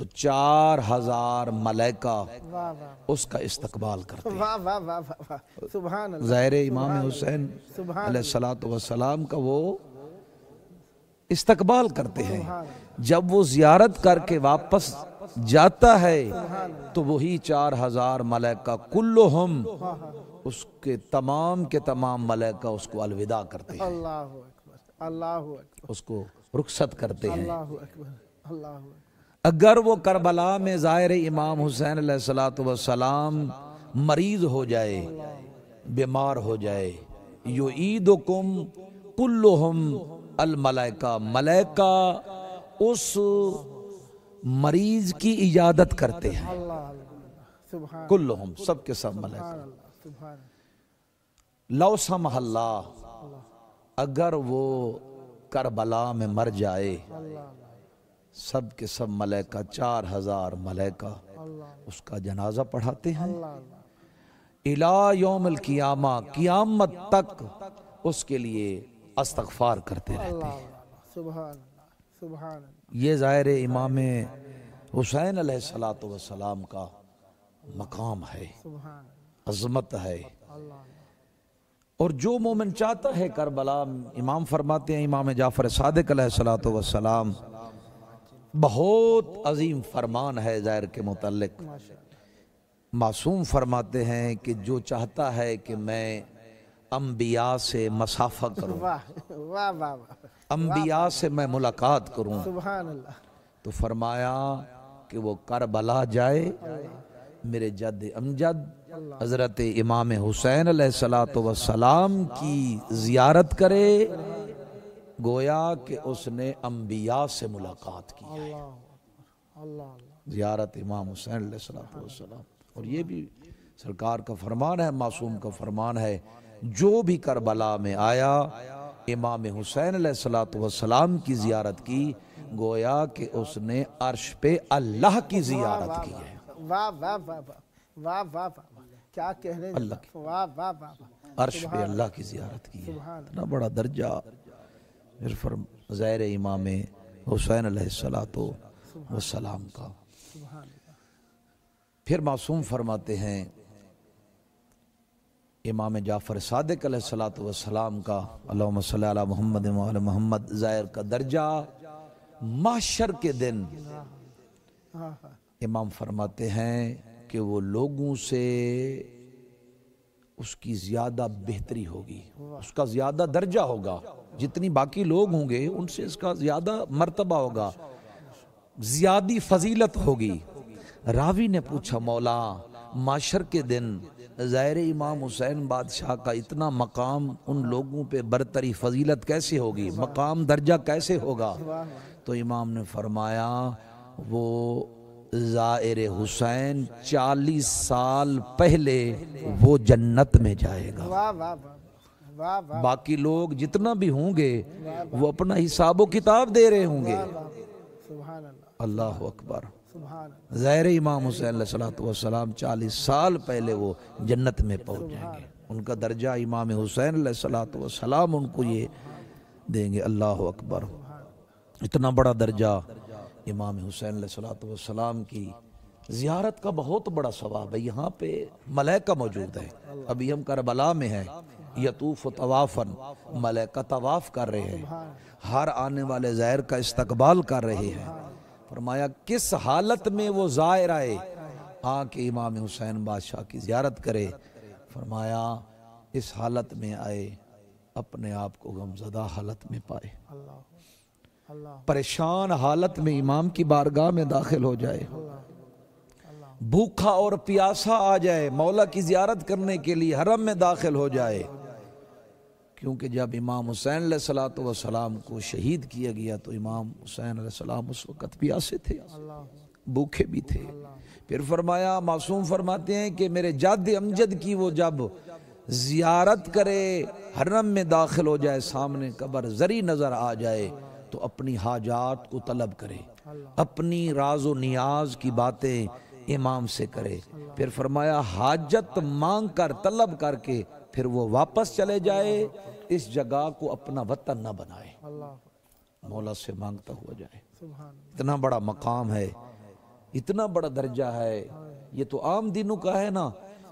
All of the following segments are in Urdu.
تو 4000 ملائکہ واہ واہ اس کا استقبال کرتے ہیں۔ واہ واہ واہ واہ، سبحان اللہ، ظاہر امام حسین سبحان علیہ الصلوۃ والسلام کا وہ استقبال کرتے ہیں۔ جب وہ زیارت کر کے واپس جاتا ہے تو وہی 4000 ملائکہ کلہم اس کے تمام ملائکہ اس کو الوداع کرتے ہیں، اللہ اکبر، اللہ اکبر، اس کو رخصت کرتے ہیں۔ اللہ اکبر، اللہ اکبر، اگر وہ کربلا میں ظاہر امام حسین علیہ الصلوۃ والسلام مریض ہو جائے، بیمار ہو جائے، یعیدکم کلہم الملائکہ، ملائکہ اس مریض کی عیادت کرتے ہیں، اللہ اللہ، سبحان کلہم، سب کے سب ملائکہ۔ اللہ، سبحان لو سمح اللہ، اگر وہ کربلا میں مر جائے، اللہ، سب کے سب ملائکہ 4000 ملائکہ اللہ اس کا جنازہ پڑھاتے ہیں، اللہ، الی یوم القیامہ، قیامت تک اس کے لیے استغفار کرتے رہتے اللہ ہیں۔ اللہ، سبحان اللہ، سبحان اللہ، یہ ظاہر امام حسین علیہ الصلوۃ والسلام کا مقام ہے، سبحان عظمت ہے۔ اللہ، اللہ، اور جو مومن چاہتا ہے کربلا، امام فرماتے ہیں، امام جعفر صادق علیہ الصلوۃ والسلام بہت عظیم فرمان ہے ظاہر کے متعلق۔ ماشاء اللہ، معصوم فرماتے ہیں کہ جو چاہتا ہے کہ میں انبیاء سے مسافہ کروں، واہ واہ واہ واہ، انبیاء سے میں ملاقات کروں، سبحان اللہ، تو فرمایا کہ وہ کربلا جائے، میرے جد امجد حضرت امام حسین علیہ الصلوۃ والسلام کی زیارت کرے، گویا کہ اس نے انبیاء سے ملاقات کی ہے۔ اللہ اللہ، زیارت امام حسین علیہ الصلوۃ والسلام، اور یہ بھی سرکار کا فرمان ہے، معصوم کا فرمان ہے، جو بھی کربلا میں آیا، امام حسین علیہ الصلوۃ والسلام کی زیارت کی، گویا کہ اس نے عرش پہ اللہ کی زیارت کی ہے، واہ واہ واہ واہ، واہ واہ واہ، کیا کہہ رہے ہیں، اللہ کی، واہ واہ واہ، عرش پہ اللہ کی زیارت کی ہے۔ سبحان اتنا بڑا درجہ پھر ظاہر امام حسین علیہ الصلوۃ والسلام کا۔ سبحان اللہ، پھر معصوم فرماتے ہیں امام جعفر صادق علیہ الصلوۃ والسلام کا، اللہم صلی علی محمد و علی محمد، ظاہر کا درجہ محشر کے دن ہاں ہاں، امام فرماتے ہیں کہ وہ لوگوں سے اس کی زیادہ بہتری ہوگی، اس کا زیادہ درجہ ہوگا، جتنی باقی لوگ ہوں گے ان سے اس کا زیادہ مرتبہ ہوگا، زیادی فضیلت ہوگی۔ راوی نے پوچھا، مولا معاشر کے دن ظاہر امام حسین بادشاہ کا اتنا مقام، ان لوگوں پہ برتری فضیلت کیسے ہوگی، مقام درجہ کیسے ہوگا؟ تو امام نے فرمایا وہ زائر حسین 40 سال پہلے وہ جنت میں جائے گا، واہ واہ واہ واہ، باقی لوگ جتنا بھی ہوں گے وہ اپنا حساب و کتاب دے رہے ہوں گے۔ سبحان اللہ، اللہ اکبر، سبحان اللہ، ظاہر امام حسین علیہ الصلوۃ والسلام 40 سال پہلے وہ جنت میں پہنچ جائیں گے، ان کا درجہ امام حسین علیہ الصلوۃ والسلام ان کو یہ دیں گے۔ اللہ اکبر، اتنا بڑا درجہ امام حسین علیہ الصلوۃ والسلام کی زیارت کا بہت بڑا ثواب ہے۔ یہاں پہ ملائکہ موجود ہے، ابھی ہم کربلا میں ہیں، یطوف طوافاً، ملائکہ طواف کر رہے ہیں، ہر آنے والے زائر کا استقبال کر رہے ہیں۔ فرمایا کس حالت میں وہ زائر آئے، آ کے امام حسین بادشاہ کی زیارت کرے، فرمایا اس حالت میں آئے اپنے آپ کو غمزدہ حالت میں پائے، اللہ اللہ، پریشان حالت میں امام کی بارگاہ میں داخل ہو جائے، بھوکھا اور پیاسا آ جائے، مولا کی زیارت کرنے کے لیے حرم میں داخل ہو جائے، کیونکہ جب امام حسین علیہ الصلوۃ والسلام کو شہید کیا گیا تو امام حسین علیہ السلام اس وقت پیاسے تھے، بھوکے بھی تھے۔ پھر فرمایا، معصوم فرماتے ہیں کہ میرے جد امجد کی وہ جب زیارت کرے، حرم میں داخل ہو جائے، سامنے قبر زری نظر آ جائے تو اپنی حاجات کو طلب کرے، اپنی راز و نیاز کی باتیں امام سے کرے، پھر فرمایا حاجت مانگ کر، طلب کر کے پھر وہ واپس چلے جائے، اس جگہ کو اپنا وطن نہ بنائے، مولا سے مانگتا ہوا جائے۔ اتنا بڑا مقام ہے اتنا بڑا درجہ ہے، یہ تو عام دنوں کا ہے نا۔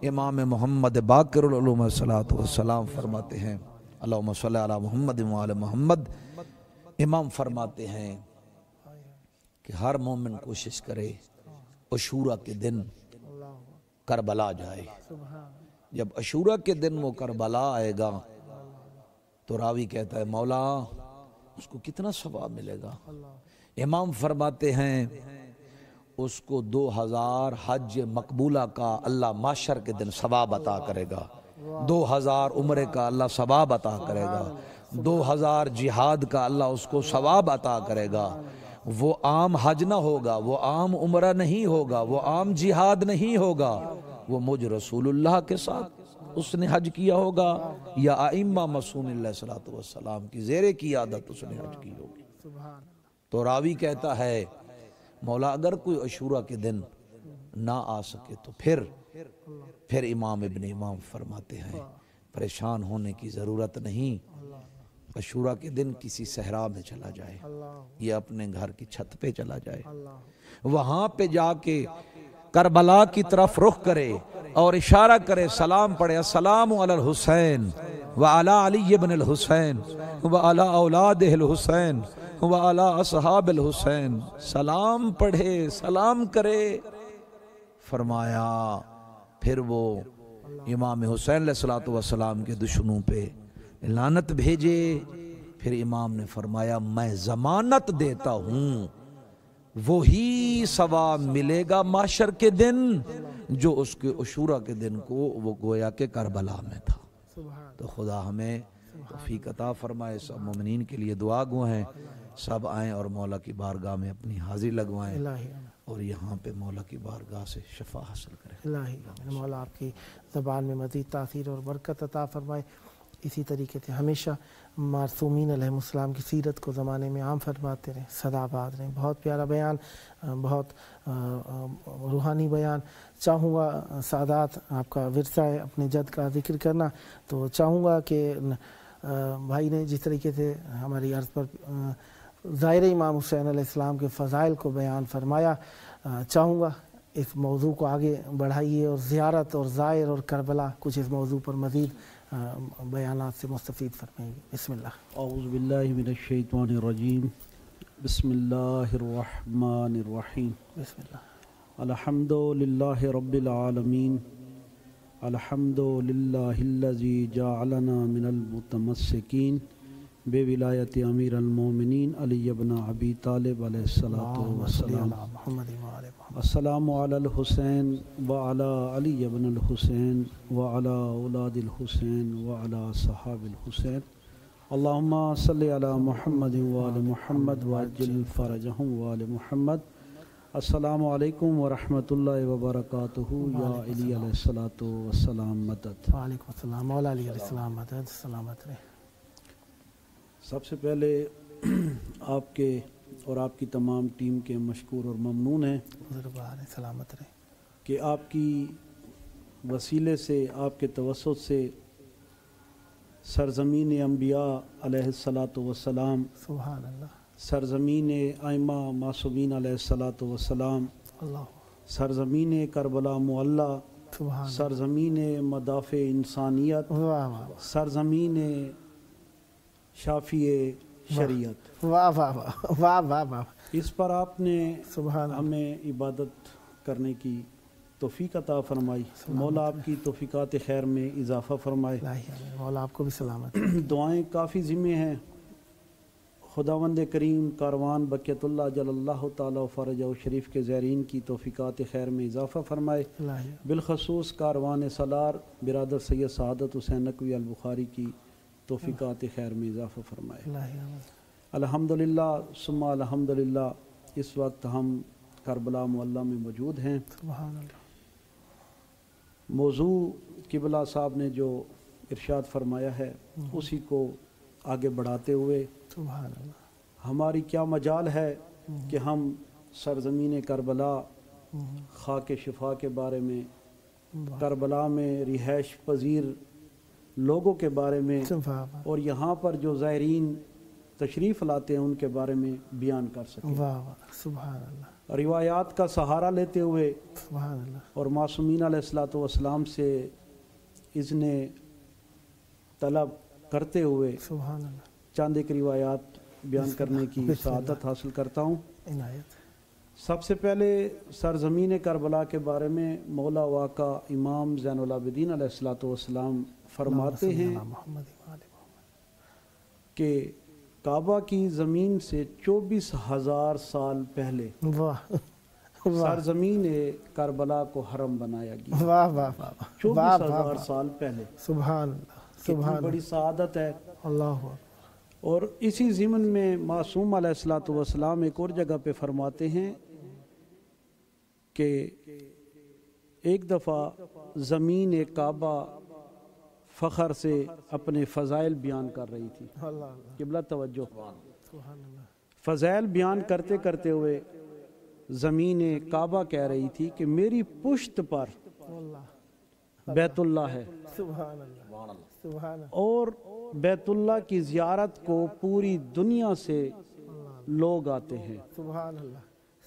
امام محمد باقر العلوم صلاۃ والسلام فرماتے ہیں، اللہم صلی علی محمد وعلی محمد، امام فرماتے ہیں کہ ہر مومن کوشش کرے عاشوراء کے دن کربلا جائے۔ جب عاشوراء کے دن وہ کربلا آئے گا تو راوی کہتا ہے مولا اس کو کتنا ثواب ملے گا؟ امام فرماتے ہیں اس کو 2000 حج مقبولہ کا اللہ معاشر کے دن ثواب عطا کرے گا، 2000 عمرے کا اللہ ثواب عطا کرے گا، 2000 جہاد کا اللہ اس کو ثواب عطا کرے گا۔ وہ عام حج نہ ہوگا، وہ عام عمرہ نہیں ہوگا، وہ عام جہاد نہیں ہوگا، وہ مجھ رسول اللہ کے ساتھ اس نے حج کیا ہوگا یا ائمہ معصوم اللہ صلی اللہ علیہ وسلم کی زیر قیادت اس نے حج کی ہوگی۔ تو راوی کہتا ہے مولا اگر کوئی عاشوراء کے دن نہ آ سکے تو پھر امام ابن امام فرماتے ہیں پریشان ہونے کی ضرورت نہیں، عاشوراء کے دن کسی صحرا میں چلا جائے یا اپنے گھر کی چھت پہ چلا جائے، وہاں پہ جا کے کربلا کی طرف رخ کرے اور اشارہ کرے، سلام پڑھے، السلام علی الحسین وعلی علی ابن الحسین وعلی اولاد الحسین وعلی اصحاب الحسین، سلام پڑھے، سلام کرے۔ فرمایا پھر وہ امام حسین علیہ الصلوۃ والسلام کے دشمنوں پہ لعنت بھیجے۔ پھر امام نے فرمایا میں ضمانت دیتا ہوں وہی ثواب ملے گا معاشر کے دن جو اس کے عاشوراء کے دن کو وہ گویا کہ کربلا میں تھا۔ تو خدا ہمیں توفیق عطا فرمائے۔ سب مومنین کے لیے دعا گو ہیں، سب آئیں اور مولا کی بارگاہ میں اپنی حاضری لگوائیں اور یہاں پہ مولا کی بارگاہ سے شفا حاصل کریں۔ الہی مولا آپ کی زبان میں مزید تاثیر اور برکت عطا فرمائے۔ اسی طریقے سے ہمیشہ معصومین علیہ السلام کی سیرت کو زمانے میں عام فرماتے رہیں، سدا آباد رہیں۔ بہت پیارا بیان، بہت روحانی بیان۔ چاہوں گا سادات آپ کا ورثہ ہے اپنے جد کا ذکر کرنا، تو چاہوں گا کہ بھائی نے جس طریقے سے ہماری عرض پر زائر امام حسین علیہ السلام کے فضائل کو بیان فرمایا، چاہوں گا اس موضوع کو آگے بڑھائیے اور زیارت اور زائر اور کربلا کچھ اس موضوع پر مزید بیانات سے مستفید فرمائیں گے۔ بسم اللہ۔ اعوذ باللہ من الشیطان الرجیم، بسم اللہ الرحمن الرحیم، بسم اللہ۔ الحمد للہ رب العالمین، الحمد للہ الذی جعلنا من المتمسکین بولایت امیر المومنین علی بن ابی طالب علیہ السلام۔ السلام علی الحسین وعلی علی بن الحسین وعلی اولاد الحسین وعلی صحاب الحسین، اللہم صلی علی محمد وعلی محمد وعجل فرجہم وعلی محمد۔ السلام علیکم ورحمۃ اللہ وبرکاتہ۔ یا علی علیہ السلام مدد۔ وعلیکم السلام، مولا علی علیہ السلام مدد، سلامت رہے۔ سب سے پہلے آپ کے اور آپ کی تمام ٹیم کے مشکور اور ممنون ہیں سلامت رہے کہ آپ کی وسیلے سے، آپ کے توسط سے سرزمین انبیاء علیہ الصلاۃ والسلام، سبحان اللہ، سرزمین ائمہ معصومین علیہ الصلاۃ والسلام، اللہ، سرزمین کربلا معلیٰ، سبحان، سرزمین مدافع انسانیت، سرزمین شافی شریعت، واہ واہ واہ واہ واہ، اس پر آپ نے سبحان ہمیں عبادت کرنے کی توفیق عطا فرمائی۔ مولا آپ کی توفیقات خیر میں اضافہ فرمائے۔ مولا آپ کو بھی سلامت۔ دعائیں کافی ذمہ ہیں۔ خداوند کریم کاروان بقیت اللہ جل اللہ تعالیٰ فرجہ و شریف کے زائرین کی توفیقات خیر میں اضافہ فرمائے، بالخصوص کاروان سالار برادر سید سعادت حسین نقوی البخاری کی توفیقات خیر میں اضافہ فرمائے۔ الحمدللہ ثم الحمدللہ، اس وقت ہم کربلا معلیٰ میں موجود ہیں۔ سبحان اللہ۔ موضوع قبلہ صاحب نے جو ارشاد فرمایا ہے اسی کو آگے بڑھاتے ہوئے سبحان اللہ، ہماری کیا مجال ہے کہ ہم سرزمین کربلا، خاک شفا کے بارے میں، کربلا میں رہائش پذیر لوگوں کے بارے میں، اور یہاں پر جو زائرین تشریف لاتے ہیں ان کے بارے میں بیان کر سکیں۔ واہ واہ، سبحان اللہ، روایات کا سہارا لیتے ہوئے سبحان اللہ، اور معصومین علیہ السلام سے اذن طلب کرتے ہوئے سبحان اللہ، چند ایک روایات بیان کرنے کی سعادت حاصل کرتا ہوں۔ عنایت۔ سب سے پہلے سرزمین کربلا کے بارے میں مولا واقع امام زین العابدین علیہ السلام فرماتے ہیں کہ کعبہ کی زمین سے 24,000 سال پہلے سرزمین کربلا کو حرم بنایا گیا۔ واہ واہ واہ، 24,000 سال پہلے، سبحان اللہ، کتنی بڑی سعادت ہے۔ اللہ، اور اسی ضمن میں معصوم علیہ السلام ایک اور جگہ پہ فرماتے ہیں کہ ایک دفعہ زمین کعبہ فخر سے اپنے فضائل بیان کر رہی تھی۔ قبلہ توجہ، فضائل بیان کرتے کرتے ہوئے زمین کعبہ کہہ رہی تھی کہ میری پشت پر بیت اللہ ہے، اور بیت اللہ کی زیارت کو پوری دنیا سے لوگ آتے ہیں۔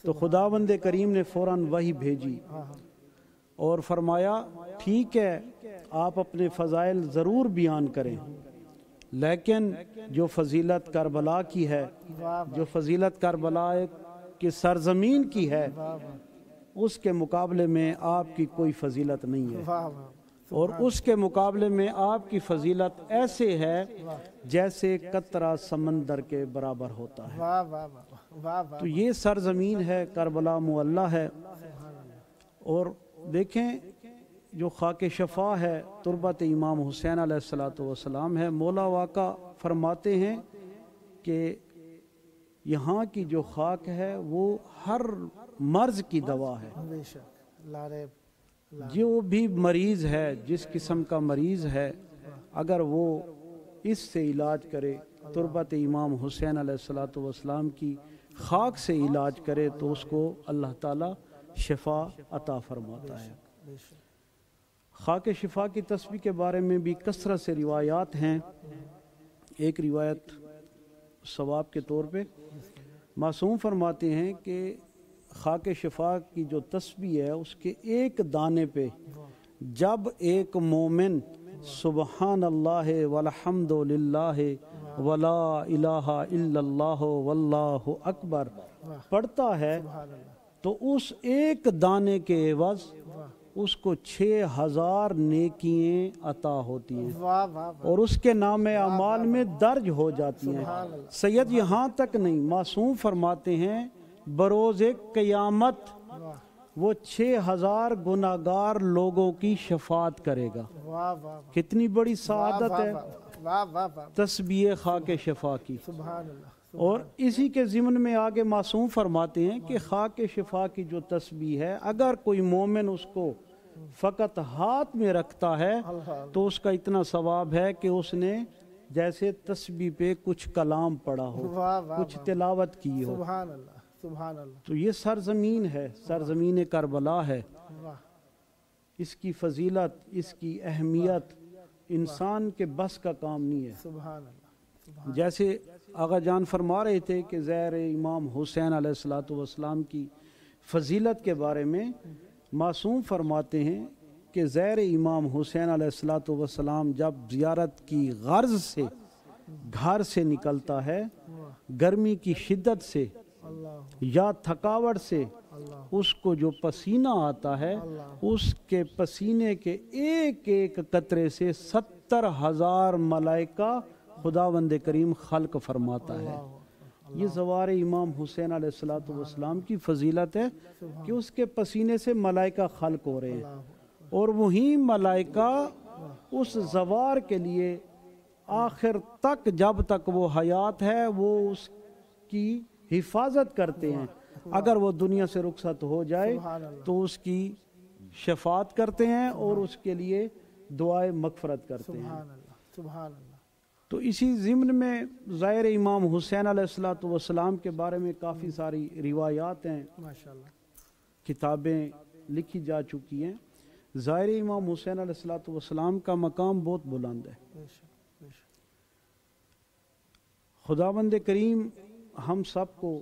تو خداوند کریم نے فوراً وحی بھیجی اور فرمایا ٹھیک ہے آپ اپنے فضائل ضرور بیان کریں، لیکن جو فضیلت کربلا کی ہے، جو فضیلت کربلا کی سرزمین کی ہے، اس کے مقابلے میں آپ کی کوئی فضیلت نہیں ہے، اور اس کے مقابلے میں آپ کی فضیلت ایسے ہے جیسے قطرہ سمندر کے برابر ہوتا ہے۔ تو یہ سرزمین ہے، کربلا معلیٰ ہے۔ اور دیکھیں جو خاک شفا ہے تربت امام حسین علیہ السلام ہے، مولا واقع فرماتے ہیں کہ یہاں کی جو خاک ہے وہ ہر مرض کی دوا ہے۔ جو بھی مریض ہے، جس قسم کا مریض ہے، اگر وہ اس سے علاج کرے، تربت امام حسین علیہ السلام کی خاک سے علاج کرے، تو اس کو اللہ تعالی شفا عطا فرماتا ہے۔ خاک شفا کی تسبیح کے بارے میں بھی کثرت سے روایات ہیں۔ ایک روایت ثواب کے طور پہ معصوم فرماتے ہیں کہ خاک شفا کی جو تسبیح ہے اس کے ایک دانے پہ جب ایک مومن سبحان اللہ والحمد للہ ولا الہ الا اللہ واللہ اکبر پڑھتا ہے، تو اس ایک دانے کے عوض اس کو 6,000 نیکیاں عطا ہوتی ہیں اور اس کے نام اعمال میں درج ہو جاتی ہیں۔ سید یہاں تک نہیں، معصوم فرماتے ہیں بروز قیامت وہ 6,000 گناہگار لوگوں کی شفاعت کرے گا۔ کتنی بڑی سعادت ہے تسبیح خاک شفا کی۔ اور اسی کے ضمن میں آگے معصوم فرماتے ہیں کہ خاک شفا کی جو تسبیح ہے، اگر کوئی مومن اس کو فقط ہاتھ میں رکھتا ہے تو اس کا اتنا ثواب ہے کہ اس نے جیسے تسبیح پہ کچھ کلام پڑھا ہو، کچھ تلاوت کی ہو۔ تو یہ سرزمین ہے، سرزمین کربلا ہے۔ اس کی فضیلت، اس کی اہمیت انسان کے بس کا کام نہیں ہے۔ جیسے آغا جان فرما رہے تھے کہ زیر امام حسین علیہ السلام کی فضیلت کے بارے میں معصوم فرماتے ہیں کہ زیر امام حسین علیہ السلام جب زیارت کی غرض سے گھر سے نکلتا ہے، گرمی کی شدت سے یا تھکاوٹ سے اس کو جو پسینہ آتا ہے، اس کے پسینے کے ایک ایک قطرے سے 70,000 ملائکہ خداوند کریم خلق فرماتا ہے۔ یہ زوار امام حسین علیہ السلام کی فضیلت ہے کہ اس کے پسینے سے ملائکہ خلق ہو رہے ہیں، اور وہی ملائکہ اس زوار کے لیے آخر تک، جب تک وہ حیات ہے، وہ اس کی حفاظت کرتے ہیں۔ اگر وہ دنیا سے رخصت ہو جائے تو اس کی شفاعت کرتے ہیں اور اس کے لیے دعائے مغفرت کرتے ہیں۔ تو اسی ضمن میں زائر امام حسین علیہ السلام کے بارے میں کافی ساری روایات ہیں، کتابیں لکھی جا چکی ہیں۔ زائر امام حسین علیہ السلام کا مقام بہت بلند ہے۔ خداوند کریم ہم سب کو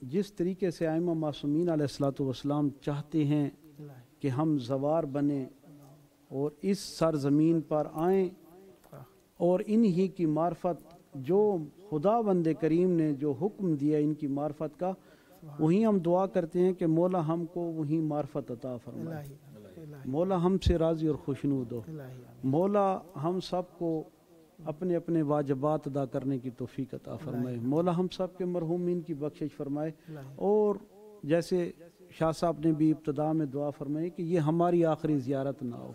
جس طریقے سے ائمہ معصومین علیہ الصلوۃ والسلام چاہتے ہیں کہ ہم زوار بنیں اور اس سرزمین پر آئیں اور انہی کی معرفت جو خداوند کریم نے جو حکم دیا ان کی معرفت کا، وہیں ہم دعا کرتے ہیں کہ مولا ہم کو وہیں معرفت عطا فرمائے، مولا ہم سے راضی اور خوشنود ہو، مولا ہم سب کو اپنے اپنے واجبات ادا کرنے کی توفیق عطا فرمائے، مولا ہم سب کے مرحومین کی بخشش فرمائے، اور جیسے شاہ صاحب نے بھی ابتدا میں دعا فرمائی کہ یہ ہماری آخری زیارت نہ ہو،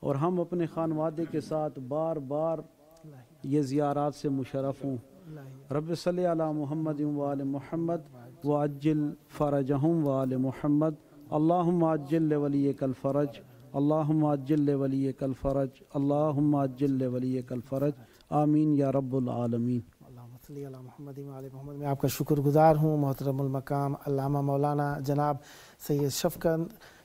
اور ہم اپنے خانوادے کے ساتھ بار بار یہ زیارات سے مشرف ہوں۔ رب صلی علی محمد وآل محمد وعجل فرجہم وآل محمد، اللہم عجل لولیک الفرج، اللہم عجل لولیک الفرج، اللہم عجل لولیک الفرج، آمین یا رب العالمین۔ اللہم صلی علی محمد وآل محمد۔ میں آپ کا شکر گزار ہوں محترم المقام علامہ مولانا جناب سید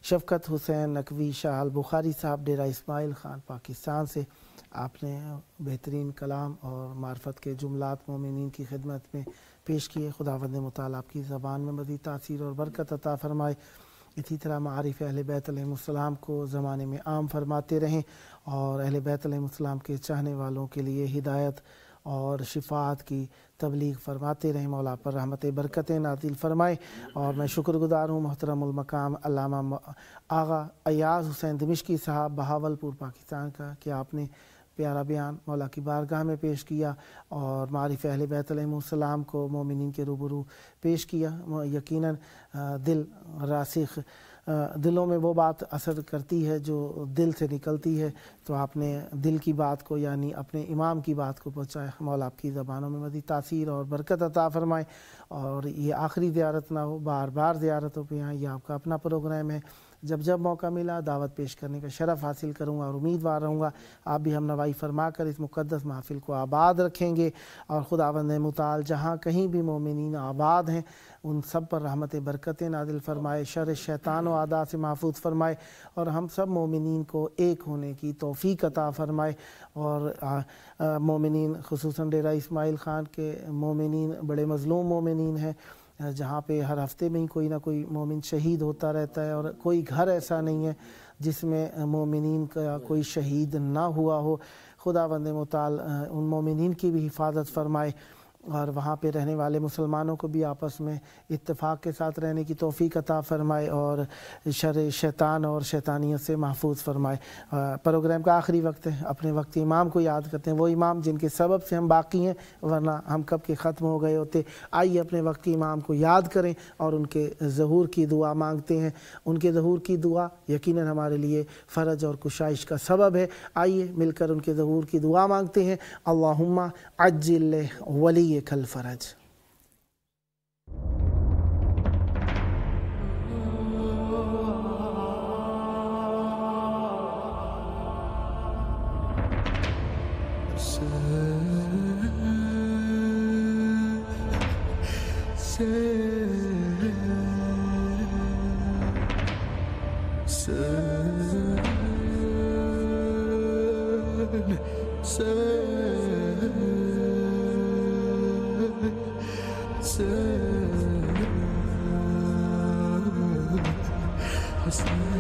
شفقت حسین نقوی شاہ البخاری صاحب ڈیرہ اسماعیل خان پاکستان سے آپ نے بہترین کلام اور معرفت کے جملات مومنین کی خدمت میں پیش کیے۔ خداوند متعال آپ کی زبان میں مزید تاثیر اور برکت عطا فرمائے، اسی طرح معارف اہل بیت علیہ السلام کو زمانے میں عام فرماتے رہیں، اور اہل بیت علیہ السلام کے چاہنے والوں کے لیے ہدایت اور شفاعت کی تبلیغ فرماتے رہیں۔ مولا پر رحمت برکتیں نازل فرمائے۔ اور میں شکر گزار ہوں محترم المقام علامہ آغا ایاز حسین دمشقی صاحب بہاولپور پاکستان کا کہ آپ نے پیارا بیان مولا کی بارگاہ میں پیش کیا اور معارف اہل بیت علیہ السلام کو مومنین کے روبرو پیش کیا۔ یقیناً دل راسخ دلوں میں وہ بات اثر کرتی ہے جو دل سے نکلتی ہے، تو آپ نے دل کی بات کو یعنی اپنے امام کی بات کو پہنچایا۔ مولا آپ کی زبانوں میں مزید تاثیر اور برکت عطا فرمائے، اور یہ آخری زیارت نہ ہو، بار بار زیارتوں پہ آئیں۔ یہ آپ کا اپنا پروگرام ہے، جب موقع ملا دعوت پیش کرنے کا شرف حاصل کروں گا، اور امیدوار رہوں گا آپ بھی ہم نوائی فرما کر اس مقدس محفل کو آباد رکھیں گے، اور خداوند متعال جہاں کہیں بھی مومنین آباد ہیں ان سب پر رحمت برکتیں نازل فرمائے، شر شیطان و اعداء سے محفوظ فرمائے، اور ہم سب مومنین کو ایک ہونے کی توفیق عطا فرمائے۔ اور مومنین خصوصاً ڈیرہ اسماعیل خان کے مومنین بڑے مظلوم مومنین ہیں، جہاں پہ ہر ہفتے میں ہی کوئی نہ کوئی مومن شہید ہوتا رہتا ہے، اور کوئی گھر ایسا نہیں ہے جس میں مومنین کا کوئی شہید نہ ہوا ہو۔ خداوند متعال ان مومنین کی بھی حفاظت فرمائے، اور وہاں پہ رہنے والے مسلمانوں کو بھی آپس میں اتفاق کے ساتھ رہنے کی توفیق عطا فرمائے، اور شر شیطان اور شیطانیت سے محفوظ فرمائے۔ پروگرام کا آخری وقت ہے، اپنے وقت امام کو یاد کرتے ہیں، وہ امام جن کے سبب سے ہم باقی ہیں، ورنہ ہم کب کے ختم ہو گئے ہوتے۔ آئیے اپنے وقت کے امام کو یاد کریں اور ان کے ظہور کی دعا مانگتے ہیں۔ ان کے ظہور کی دعا یقیناً ہمارے لیے فرج اور کشائش کا سبب ہے۔ آئیے مل کر ان کے ظہور کی دعا مانگتے ہیں۔ اللہم عجل ولی کل فرج۔ حسن